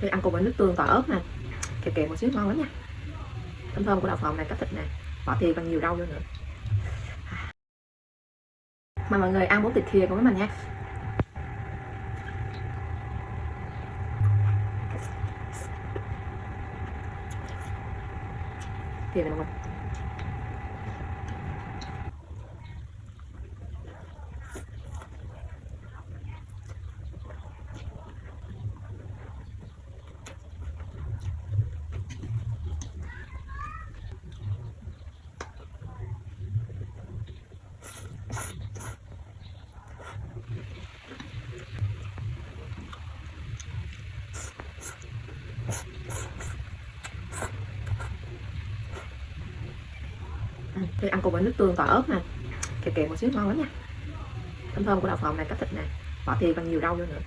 Thì ăn cùng với nước tương tỏi ớt nè, kèo kèo một xíu ngon lắm nha. Thơm thơm của đậu phộng này, cá thịt nè, bỏ thìa còn nhiều rau vô nữa. Mời mọi người ăn bún thịt khìa cùng với mình nha. Thìa này mọi người. Thì ăn cùng với nước tương tỏi ớt nè, kèo kèo một xíu ngon lắm nha. Thơm thơm của đậu phộng này, cá thịt nè, bỏ thìa còn nhiều rau vô nữa.